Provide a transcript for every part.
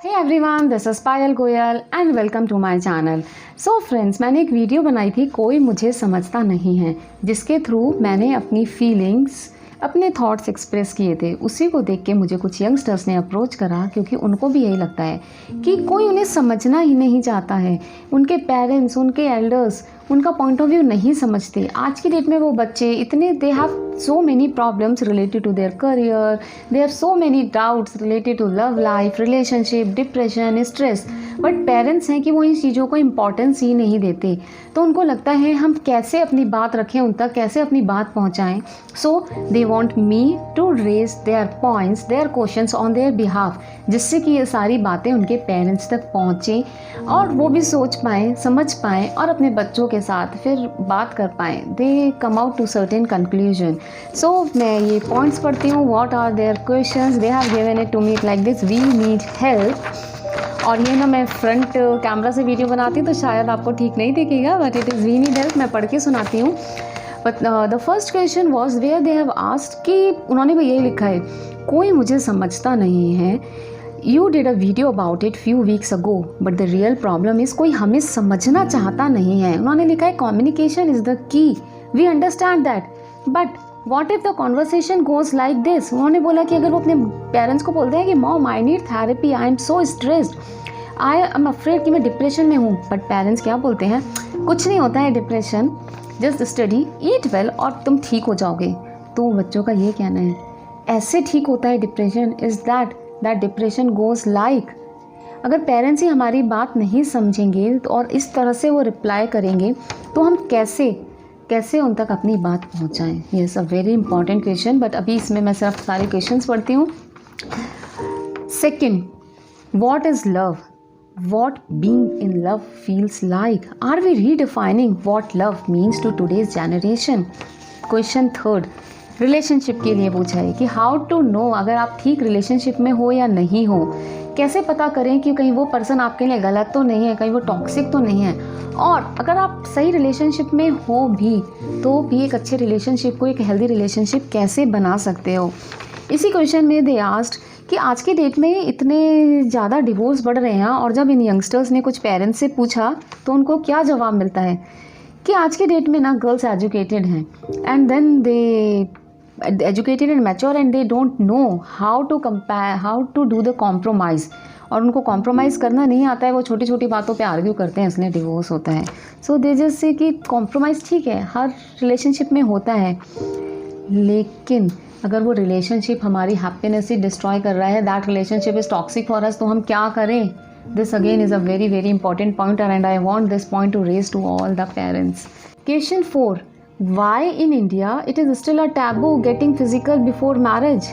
Hey everyone, this is Payal Goyal and welcome to my channel. So friends, मैंने एक video बनाई थी कोई मुझे समझता नहीं है, जिसके थ्रू मैंने अपनी फीलिंग्स, अपने थॉट्स एक्सप्रेस किए थे। उसी को देख के मुझे कुछ यंगस्टर्स ने अप्रोच करा, क्योंकि उनको भी यही लगता है कि कोई उन्हें समझना ही नहीं चाहता है। उनके पेरेंट्स, उनके एल्डर्स उनका पॉइंट ऑफ व्यू नहीं समझते। आज की डेट में वो बच्चे इतने they have so many problems related to their career, they have so many doubts related to love life, relationship, depression, stress, but parents हैं कि वो इन चीज़ों को इम्पोर्टेंस ही नहीं देते। तो उनको लगता है हम कैसे अपनी बात रखें उन तक, कैसे अपनी बात पहुंचाएं। So they want me to raise their points, their questions on their behalf, जिससे कि ये सारी बातें उनके पेरेंट्स तक पहुँचें और वो भी सोच पाएँ, समझ पाएँ और अपने बच्चों के साथ फिर बात कर पाएँ। They come out to certain conclusion. So मैं ये पॉइंट्स पढ़ती हूँ, what are their questions, they have given it to me like this, we need help. और ये ना मैं फ्रंट कैमरा से वीडियो बनाती हूँ तो शायद आपको ठीक नहीं दिखेगा, but it is we need help. मैं पढ़ के सुनाती हूँ। But the first question was where they have asked, कि उन्होंने भी यही लिखा है, कोई मुझे समझता नहीं है। You did a video about it few weeks ago but the real problem is कोई हमें समझना चाहता नहीं है। उन्होंने लिखा है communication is the key, we understand that, but what if the conversation goes like this. उन्होंने बोला कि अगर वो अपने पेरेंट्स को बोलते हैं कि mom I need therapy, I am so stressed, I am afraid कि मैं डिप्रेशन में हूँ, बट पेरेंट्स क्या बोलते हैं, कुछ नहीं होता है डिप्रेशन, जस्ट स्टडी, ईट वेल और तुम ठीक हो जाओगे। तो बच्चों का ये कहना है ऐसे ठीक होता है depression, is that depression goes like. अगर पेरेंट्स ही हमारी बात नहीं समझेंगे और इस तरह से वो रिप्लाई करेंगे तो हम कैसे उन तक अपनी बात पहुंचाएं। ये is a very important question, but अभी इसमें मैं सिर्फ सारे क्वेश्चंस पढ़ती हूँ। Second, what is love, what being in love feels like, are we redefining what love means to today's generation? Question third, relationship के लिए पूछा है कि हाउ टू नो अगर आप ठीक रिलेशनशिप में हो या नहीं हो, कैसे पता करें कि कहीं वो पर्सन आपके लिए गलत तो नहीं है, कहीं वो टॉक्सिक तो नहीं है, और अगर आप सही रिलेशनशिप में हो भी तो भी एक अच्छे रिलेशनशिप को, एक हेल्दी रिलेशनशिप कैसे बना सकते हो। इसी क्वेश्चन में दे आस्क्ड कि आज की डेट में इतने ज़्यादा डिवोर्स बढ़ रहे हैं, और जब इन यंगस्टर्स ने कुछ पेरेंट्स से पूछा तो उनको क्या जवाब मिलता है कि आज के डेट में ना गर्ल्स एजुकेटेड हैं and then they educated and mature and they don't know how to compare, how to do the compromise, और उनको कॉम्प्रोमाइज़ करना नहीं आता है। वो छोटी छोटी बातों पे आर्ग्यू करते हैं, इसलिए डिवोर्स होता है। सो दे जस्ट से कि कॉम्प्रोमाइज़ ठीक है, हर रिलेशनशिप में होता है, लेकिन अगर वो रिलेशनशिप हमारी हैप्पीनेस ही डिस्ट्रॉय कर रहा है, that relationship is toxic for us, तो हम क्या करें। This again is a very very important point and I want this point to raise to all the parents. Question 4, why in India it is still a taboo getting physical before marriage.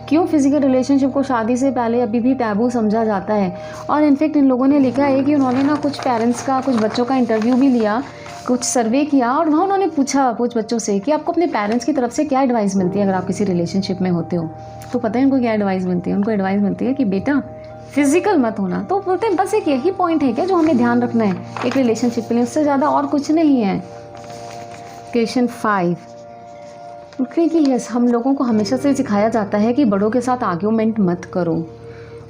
क्यों physical relationship को शादी से पहले अभी भी taboo समझा जाता है। और इनफैक्ट इन लोगों ने लिखा है कि उन्होंने ना कुछ पेरेंट्स का, कुछ बच्चों का इंटरव्यू भी लिया, कुछ सर्वे किया, और वहाँ उन्होंने पूछा कुछ बच्चों से कि आपको अपने पेरेंट्स की तरफ से क्या एडवाइस मिलती है अगर आप किसी रिलेशनशिप में होते हो। तो पता है उनको क्या एडवाइस मिलती है, उनको एडवाइस मिलती है कि बेटा फिजिकल मत होना। तो बोलते हैं बस एक यही पॉइंट है क्या जो हमें ध्यान रखना है एक रिलेशनशिप के लिए, उससे ज़्यादा और कुछ नहीं है। क्वेश्चन 5, क्योंकि यस, हम लोगों को हमेशा से सिखाया जाता है कि बड़ों के साथ आर्ग्यूमेंट मत करो।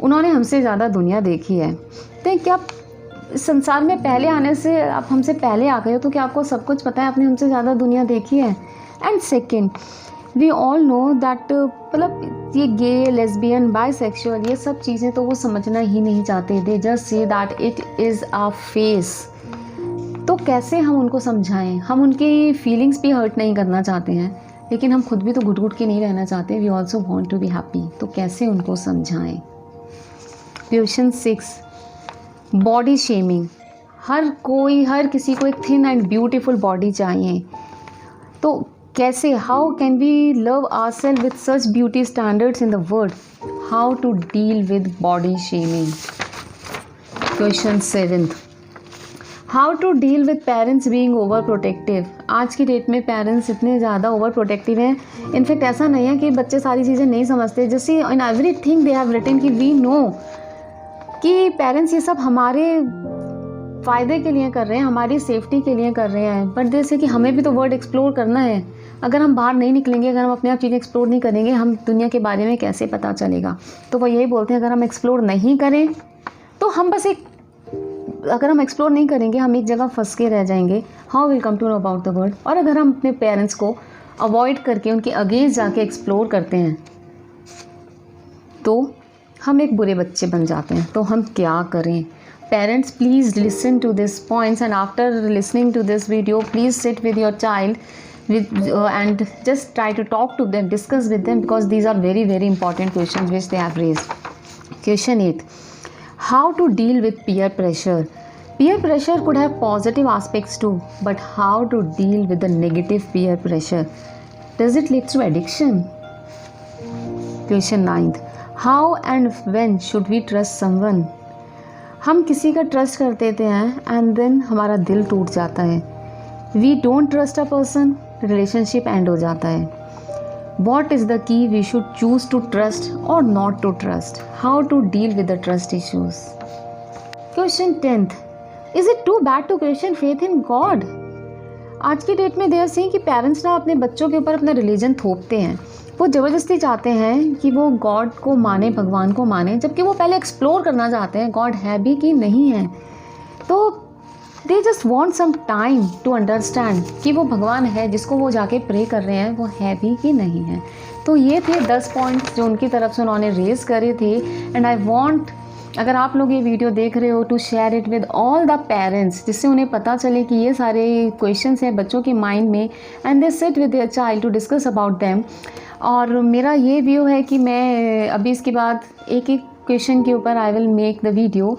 उन्होंने हमसे ज़्यादा दुनिया देखी है, तो क्या इस संसार में पहले आने से आप हमसे पहले आ गए हो, तो क्या आपको सब कुछ पता है, आपने हमसे ज़्यादा दुनिया देखी है। And second, we all know that, मतलब ये गे, लेस्बियन, बाइसेक्सुअल, ये सब चीज़ें तो वो समझना ही नहीं चाहते। They just say that it is a face. तो कैसे हम उनको समझाएं। हम उनकी फीलिंग्स भी हर्ट नहीं करना चाहते हैं, लेकिन हम खुद भी तो घुट घुट के नहीं रहना चाहते। We also want to be happy. तो कैसे उनको समझाएं। Question 6, body shaming. हर किसी को एक थिन एंड ब्यूटीफुल बॉडी चाहिए, तो कैसे, how can we love ourselves with such beauty standards in the world, how to deal with body shaming. Question 7, how to deal with parents being overprotective. आज की date में parents इतने ज़्यादा over protective हैं। In fact ऐसा नहीं है कि बच्चे सारी चीज़ें नहीं समझते, जैसे in everything they have written कि वी नो कि पेरेंट्स ये सब हमारे फ़ायदे के लिए कर रहे हैं, हमारी सेफ्टी के लिए कर रहे हैं, बट जैसे कि हमें भी तो वर्ल्ड एक्सप्लोर करना है, अगर हम बाहर नहीं निकलेंगे, अगर हम अपने आप चीज़ें एक्सप्लोर नहीं करेंगे, हम दुनिया के बारे में कैसे पता चलेगा। तो वो यही बोलते हैं अगर हम एक्सप्लोर नहीं करें तो हम बस अगर हम एक्सप्लोर नहीं करेंगे हम एक जगह फंस के रह जाएंगे। How will come to know about the world. और अगर हम अपने पेरेंट्स को अवॉइड करके उनके अगेंस्ट जाके एक्सप्लोर करते हैं तो हम एक बुरे बच्चे बन जाते हैं। तो हम क्या करें? Parents, please listen to these points, and after listening to this video, please sit with your child and just try to talk to them, discuss with them, because these are very, very important questions which they have raised. Question 8. How to deal with peer pressure? Peer pressure could have positive aspects too, but how to deal with the negative peer pressure? Does it lead to addiction? Question 9. How and when should we trust someone? हम किसी का trust कर देते हैं and then हमारा दिल टूट जाता है। We don't trust a person, relationship end हो जाता है। What is the key we should choose to trust और not to trust? How to deal with the trust issues? Question 10th. Is it too bad to question faith in God? आज की date में देर से कि parents ना अपने बच्चों के ऊपर अपना रिलीजन थोपते हैं। वो ज़बरदस्ती चाहते हैं कि वो गॉड को माने, भगवान को माने, जबकि वो पहले एक्सप्लोर करना चाहते हैं गॉड है भी कि नहीं है। तो they just want some time to understand कि वो भगवान है जिसको वो जाके प्रे कर रहे हैं वो है भी कि नहीं है। तो ये थे 10 पॉइंट्स जो उनकी तरफ से उन्होंने रेज करे थे। एंड आई वॉन्ट, अगर आप लोग ये वीडियो देख रहे हो, to share it with all the parents, जिससे उन्हें पता चले कि ये सारे क्वेश्चंस हैं बच्चों के माइंड में and they sit with their child to discuss about them. और मेरा ये व्यू है कि मैं अभी इसके बाद एक एक क्वेश्चन के ऊपर I will make the video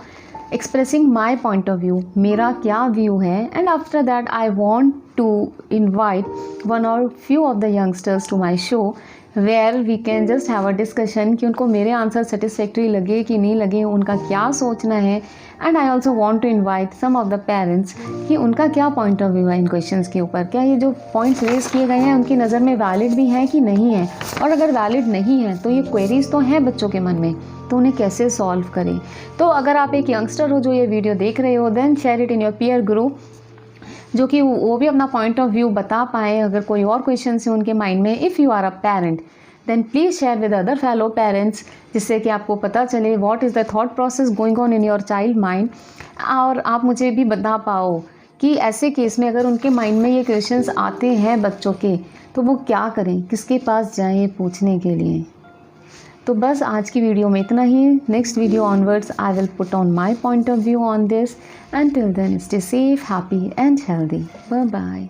expressing my point of view, मेरा क्या व्यू है। And after that I want to invite one और few of the youngsters to my show where we can just have a discussion कि उनको मेरे answer satisfactory लगे कि नहीं लगे, उनका क्या सोचना है। And I also want to invite some of the parents कि उनका क्या पॉइंट ऑफ व्यू है इन क्वेश्चंस के ऊपर। क्या ये जो पॉइंट्स रेज किए गए हैं उनकी नज़र में वैलिड भी हैं कि नहीं है, और अगर वैलिड नहीं है तो ये क्वेरीज तो हैं बच्चों के मन में, तो उन्हें कैसे सॉल्व करें। तो अगर आप एक यंगस्टर हो जो ये वीडियो देख रहे हो, then share it in your peer group, जो कि वो भी अपना पॉइंट ऑफ व्यू बता पाएँ। अगर कोई और क्वेश्चन है उनके माइंड में, if you are a parent then please share with other fellow parents, जिससे कि आपको पता चले what is the thought process going on in your child mind. और आप मुझे भी बता पाओ कि ऐसे केस में अगर उनके माइंड में ये क्वेश्चंस आते हैं बच्चों के, तो वो क्या करें, किसके पास जाएं पूछने के लिए। तो बस आज की वीडियो में इतना ही। Next video onwards I will put on my point of view on this. And till then stay safe, happy and healthy. Bye bye.